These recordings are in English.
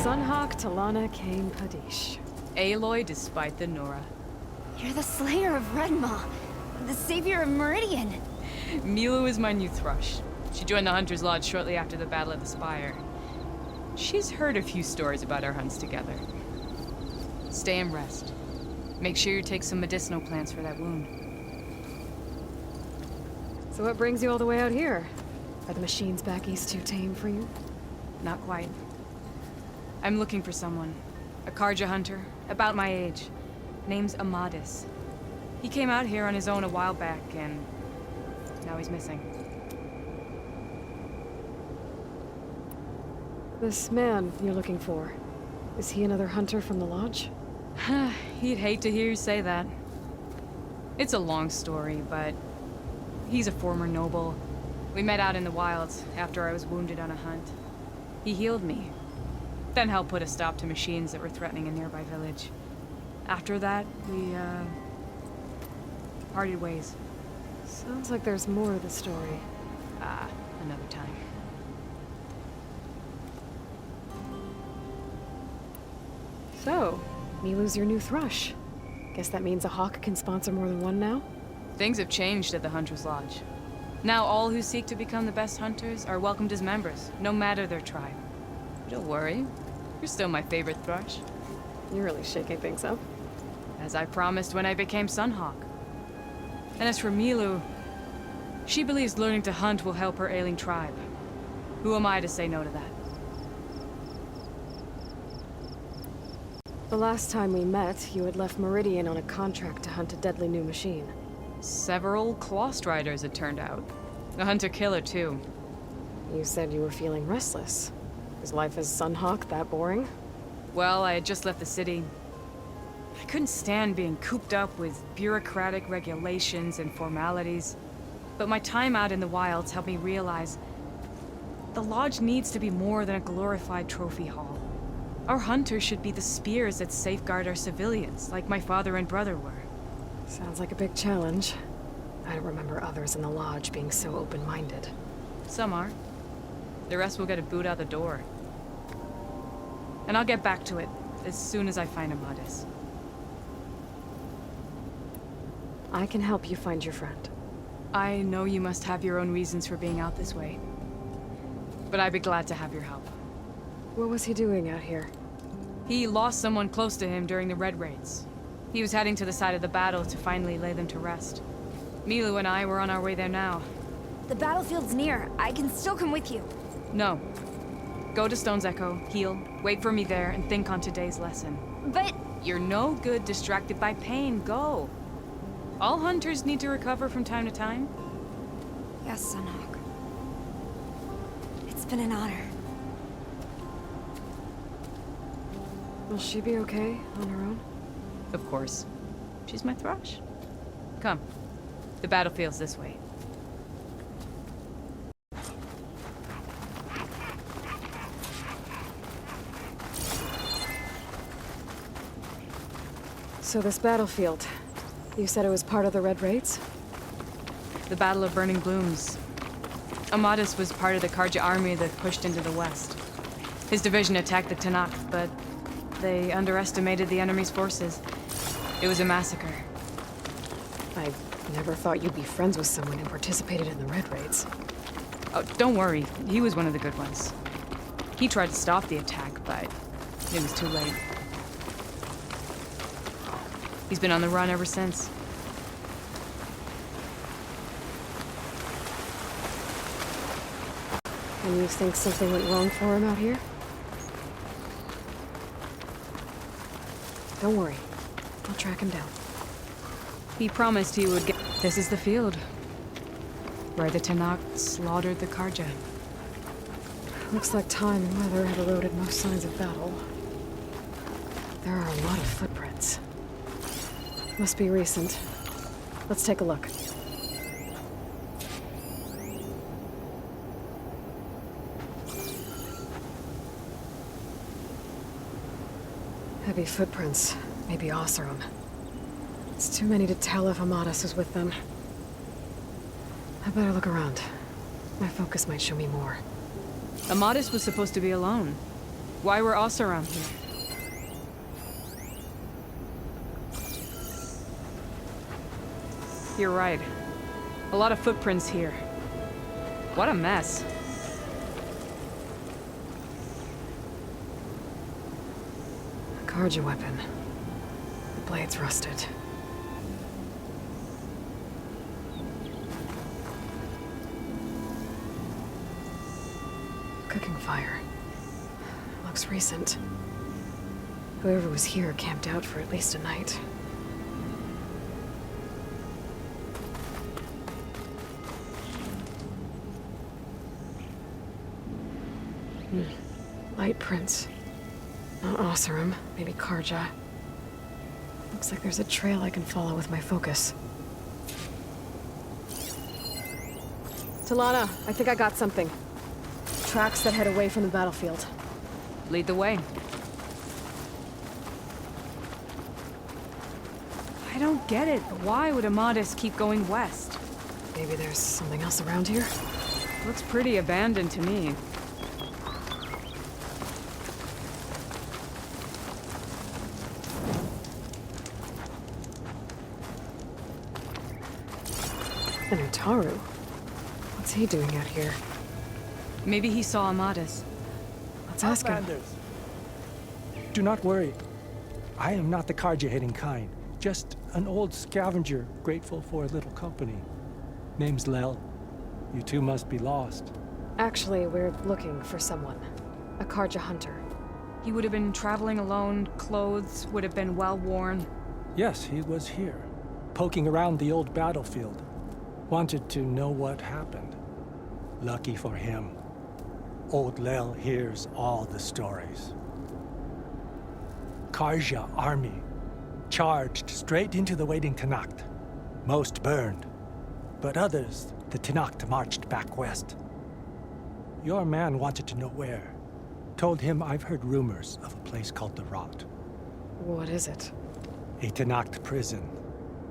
Sunhawk Talana Kane Padish. Aloy despite the Nora. You're the slayer of Redmaw, the savior of Meridian. Milu is my new thrush. She joined the Hunter's Lodge shortly after the Battle of the Spire. She's heard a few stories about our hunts together. Stay and rest. Make sure you take some medicinal plants for that wound. So what brings you all the way out here? Are the machines back east too tame for you? Not quite. I'm looking for someone. A Karja hunter, about my age. Name's Amadis. He came out here on his own a while back, and now he's missing. This man you're looking for, is he another hunter from the Lodge? He'd hate to hear you say that. It's a long story, but he's a former noble. We met out in the wilds after I was wounded on a hunt. He healed me, then helped put a stop to machines that were threatening a nearby village. After that, we, parted ways. Sounds like there's more to the story. Another time. So, Milu's your new thrush. Guess that means a hawk can sponsor more than one now? Things have changed at the Hunter's Lodge. Now all who seek to become the best hunters are welcomed as members, no matter their tribe. Don't worry, you're still my favorite thrush. You're really shaking things up. As I promised when I became Sunhawk. And as for Milu, she believes learning to hunt will help her ailing tribe. Who am I to say no to that? The last time we met, you had left Meridian on a contract to hunt a deadly new machine. Several claw striders, it turned out. A hunter-killer, too. You said you were feeling restless. Is life as Sunhawk that boring? Well, I had just left the city. I couldn't stand being cooped up with bureaucratic regulations and formalities. But my time out in the wilds helped me realize the Lodge needs to be more than a glorified trophy hall. Our hunters should be the spears that safeguard our civilians, like my father and brother were. Sounds like a big challenge. I don't remember others in the Lodge being so open-minded. Some are. The rest will get a boot out the door. And I'll get back to it as soon as I find Amadis. I can help you find your friend. I know you must have your own reasons for being out this way. But I'd be glad to have your help. What was he doing out here? He lost someone close to him during the Red Raids. He was heading to the side of the battle to finally lay them to rest. Milu and I were on our way there now. The battlefield's near. I can still come with you. No. Go to Stone's Echo, heal, wait for me there, and think on today's lesson. But... You're no good distracted by pain. Go. All hunters need to recover from time to time. Yes, Sunhawk. It's been an honor. Will she be okay on her own? Of course. She's my thrush. Come. The battlefield's this way. So this battlefield, you said it was part of the Red Raids? The Battle of Burning Glooms. Amadis was part of the Karja army that pushed into the west. His division attacked the Tanakh, but they underestimated the enemy's forces. It was a massacre. I never thought you'd be friends with someone who participated in the Red Raids. Oh, don't worry. He was one of the good ones. He tried to stop the attack, but it was too late. He's been on the run ever since. And you think something went wrong for him out here? Don't worry. I'll track him down. He promised he would get... This is the field. Where the Tanakh slaughtered the Karja. Looks like time and weather have eroded most signs of battle. There are a lot of footprints. Must be recent. Let's take a look. Heavy footprints. Maybe Oseram. It's too many to tell if Amadis was with them. I better look around. My focus might show me more. Amadis was supposed to be alone. Why were Oseram here? You're right. A lot of footprints here. What a mess. A Karja weapon. The blade's rusted. Cooking fire. Looks recent. Whoever was here camped out for at least a night. Light prints. Not Oseram, maybe Karja. Looks like there's a trail I can follow with my focus. Talana, I think I got something. Tracks that head away from the battlefield. Lead the way. I don't get it. Why would Amadis keep going west? Maybe there's something else around here? Looks pretty abandoned to me. And Utaru? What's he doing out here? Maybe he saw Amadis. Let's ask him. Outlanders, do not worry. I am not the Karja-hating kind. Just an old scavenger grateful for a little company. Name's Lel. You two must be lost. Actually, we're looking for someone. A Karja hunter. He would have been traveling alone, clothes would have been well worn. Yes, he was here, poking around the old battlefield. Wanted to know what happened. Lucky for him, old Lel hears all the stories. Karja army charged straight into the waiting Tenakth. Most burned, but others, the Tenakth marched back west. Your man wanted to know where. Told him I've heard rumors of a place called the Rot. What is it? A Tenakth prison,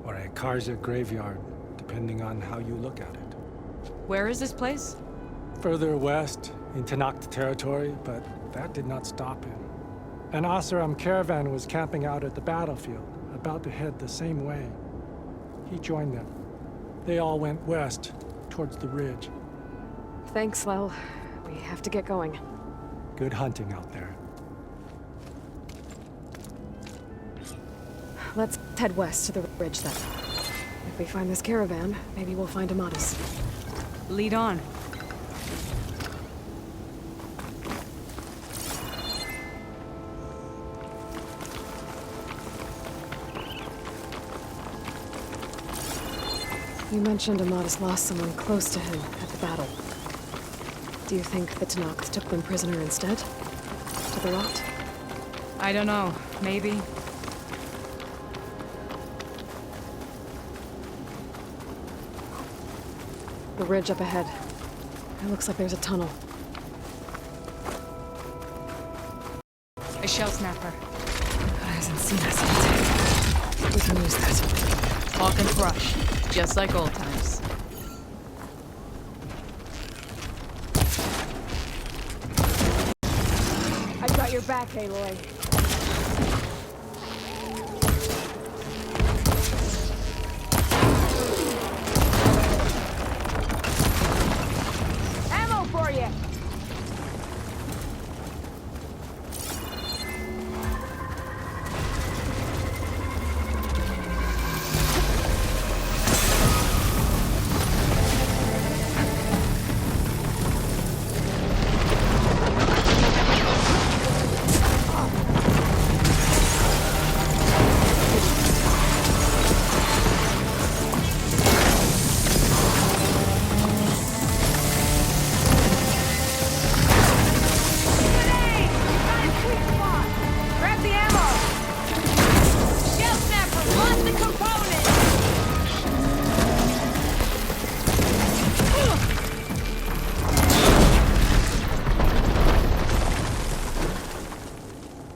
or a Karja graveyard, depending on how you look at it. Where is this place? Further west, in Tenakth territory, but that did not stop him. An Oseram caravan was camping out at the battlefield, about to head the same way. He joined them. They all went west, towards the ridge. Thanks, Lel. We have to get going. Good hunting out there. Let's head west to the ridge then. If we find this caravan, maybe we'll find Amadis. Lead on. You mentioned Amadis lost someone close to him at the battle. Do you think the Tenakth took them prisoner instead? To the Rot? I don't know. Maybe. The ridge up ahead. It looks like there's a tunnel. A shell snapper. God hasn't seen us yet. We can use that. Hawk and Thrush. Just like old times. I got your back, Aloy. Ammo for you!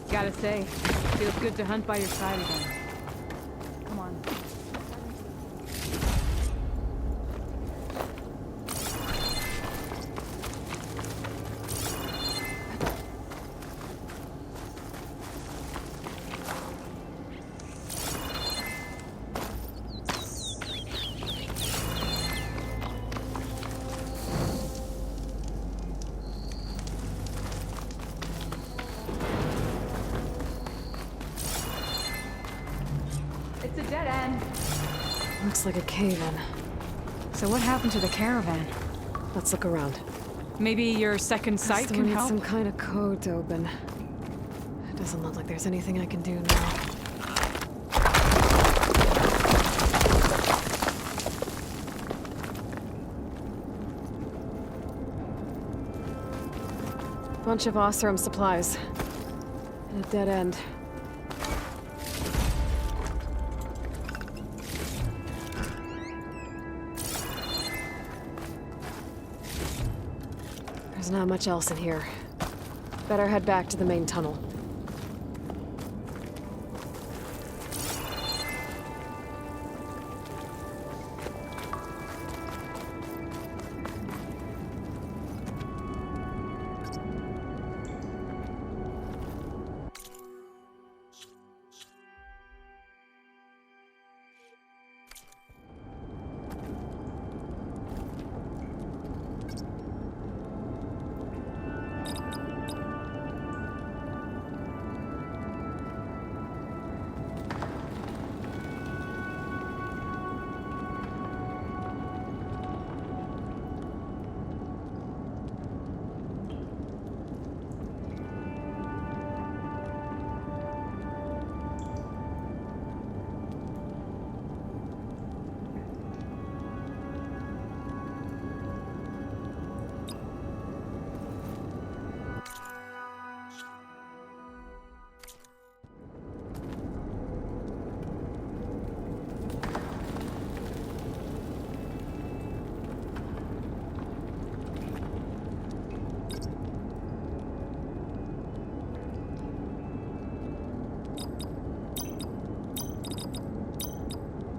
Gotta say, feels good to hunt by your side again. Come on. Looks like a cave-in. So what happened to the caravan? Let's look around. Maybe your second sight Still can need help? some kind of code to open. It doesn't look like there's anything I can do now. Bunch of Osram supplies. And a dead end. There's not much else in here. Better head back to the main tunnel.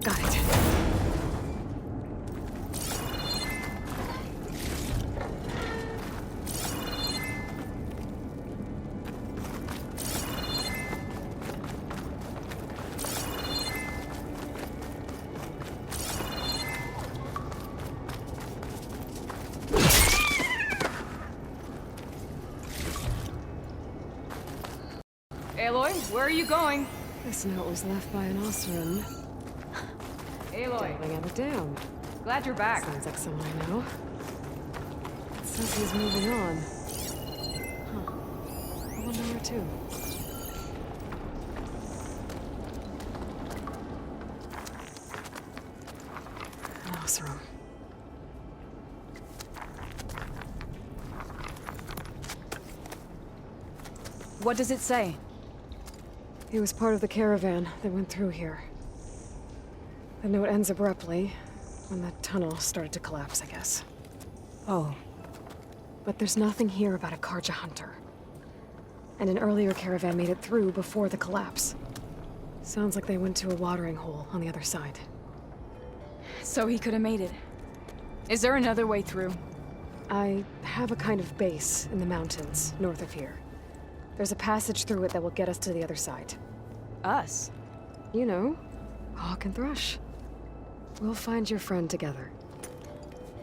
Got it. Aloy, where are you going? This note was left by an Osram. Aloy, Dialing it down. glad you're back. Sounds like someone I know. It says he's moving on. Huh. I wonder where to. An Osram. What does it say? He was part of the caravan that went through here. The note ends abruptly, when the tunnel started to collapse, I guess. Oh. But there's nothing here about a Karja hunter. And an earlier caravan made it through before the collapse. Sounds like they went to a watering hole on the other side. So he could have made it. Is there another way through? I have a kind of base in the mountains, north of here. There's a passage through it that will get us to the other side. Us? You know, Hawk and Thrush. We'll find your friend together.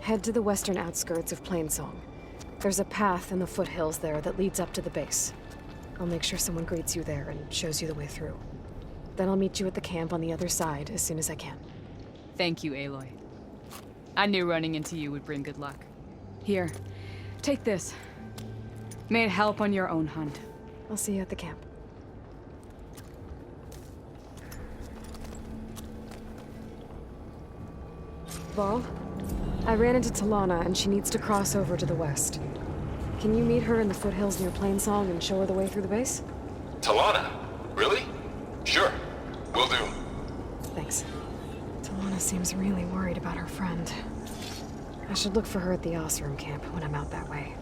Head to the western outskirts of Plainsong. There's a path in the foothills there that leads up to the base. I'll make sure someone greets you there and shows you the way through. Then I'll meet you at the camp on the other side as soon as I can. Thank you, Aloy. I knew running into you would bring good luck. Here, take this. May it help on your own hunt. I'll see you at the camp. Val, I ran into Talana and she needs to cross over to the west. Can you meet her in the foothills near Plainsong and show her the way through the base? Talana? Really? Sure. Will do. Thanks. Talana seems really worried about her friend. I should look for her at the Osram camp when I'm out that way.